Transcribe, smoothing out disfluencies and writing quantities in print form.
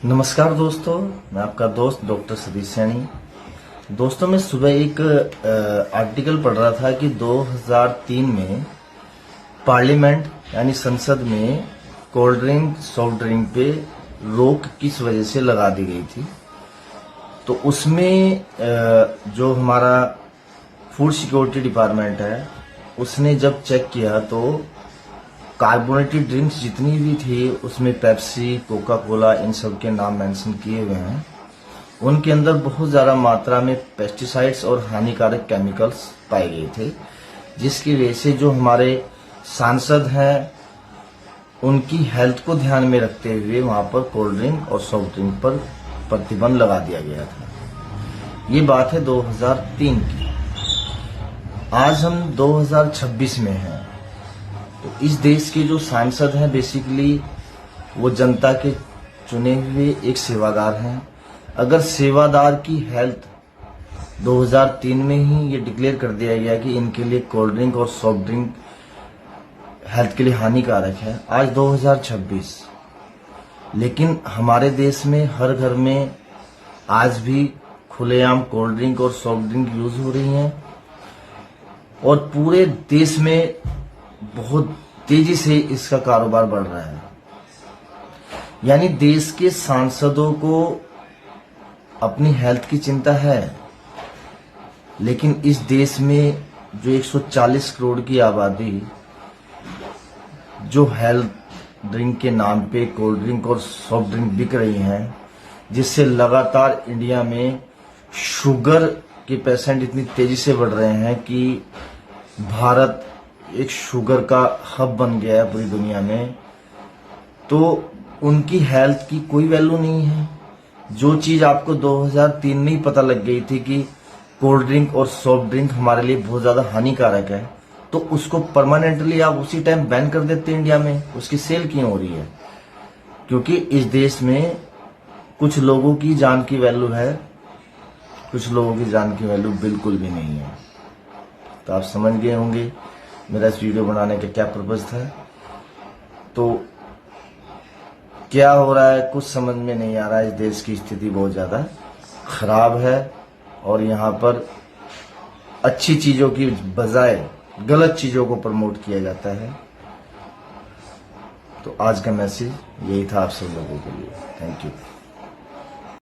नमस्कार दोस्तों, मैं आपका दोस्त डॉक्टर सतीश सैनी। दोस्तों, मैं सुबह एक आर्टिकल पढ़ रहा था कि 2003 में पार्लियामेंट यानी संसद में कोल्ड ड्रिंक सॉफ्ट ड्रिंक पे रोक किस वजह से लगा दी गई थी। तो उसमें जो हमारा फूड सिक्योरिटी डिपार्टमेंट है उसने जब चेक किया तो कार्बोनेटेड ड्रिंक्स जितनी भी थी उसमें पेप्सी, कोका कोला, इन सब के नाम मेंशन किए हुए हैं। उनके अंदर बहुत ज़्यादा मात्रा में पेस्टिसाइड्स और हानिकारक केमिकल्स पाए गए थे, जिसकी वजह से जो हमारे सांसद हैं उनकी हेल्थ को ध्यान में रखते हुए वहां पर कोल्ड ड्रिंक और सॉफ्ट ड्रिंक पर प्रतिबंध लगा दिया गया था। ये बात है 2003 की। आज हम 2026 में हैं। तो इस देश के जो सांसद हैं बेसिकली वो जनता के चुने हुए एक सेवादार हैं। अगर सेवादार की हेल्थ 2003 में ही ये डिक्लेयर कर दिया गया कि इनके लिए कोल्ड ड्रिंक और सॉफ्ट ड्रिंक हेल्थ के लिए हानिकारक है, आज 2026, लेकिन हमारे देश में हर घर में आज भी खुलेआम कोल्ड ड्रिंक और सॉफ्ट ड्रिंक यूज हो रही हैं और पूरे देश में बहुत तेजी से इसका कारोबार बढ़ रहा है। यानी देश के सांसदों को अपनी हेल्थ की चिंता है, लेकिन इस देश में जो 140 करोड़ की आबादी जो हेल्थ ड्रिंक के नाम पे कोल्ड ड्रिंक और सॉफ्ट ड्रिंक बिक रही हैं, जिससे लगातार इंडिया में शुगर के पेशेंट इतनी तेजी से बढ़ रहे हैं कि भारत एक शुगर का हब बन गया है पूरी दुनिया में। तो उनकी हेल्थ की कोई वैल्यू नहीं है। जो चीज आपको 2003 में ही पता लग गई थी कि कोल्ड ड्रिंक और सॉफ्ट ड्रिंक हमारे लिए बहुत ज्यादा हानिकारक है, तो उसको परमानेंटली आप उसी टाइम बैन कर देते हैं। इंडिया में उसकी सेल क्यों हो रही है? क्योंकि इस देश में कुछ लोगों की जान की वैल्यू है, कुछ लोगों की जान की वैल्यू बिल्कुल भी नहीं है। तो आप समझ गए होंगे मेरा इस वीडियो बनाने का क्या पर्पज था। तो क्या हो रहा है कुछ समझ में नहीं आ रहा है। इस देश की स्थिति बहुत ज्यादा खराब है और यहाँ पर अच्छी चीजों की बजाय गलत चीजों को प्रमोट किया जाता है। तो आज का मैसेज यही था आप सब लोगों के लिए। Thank you.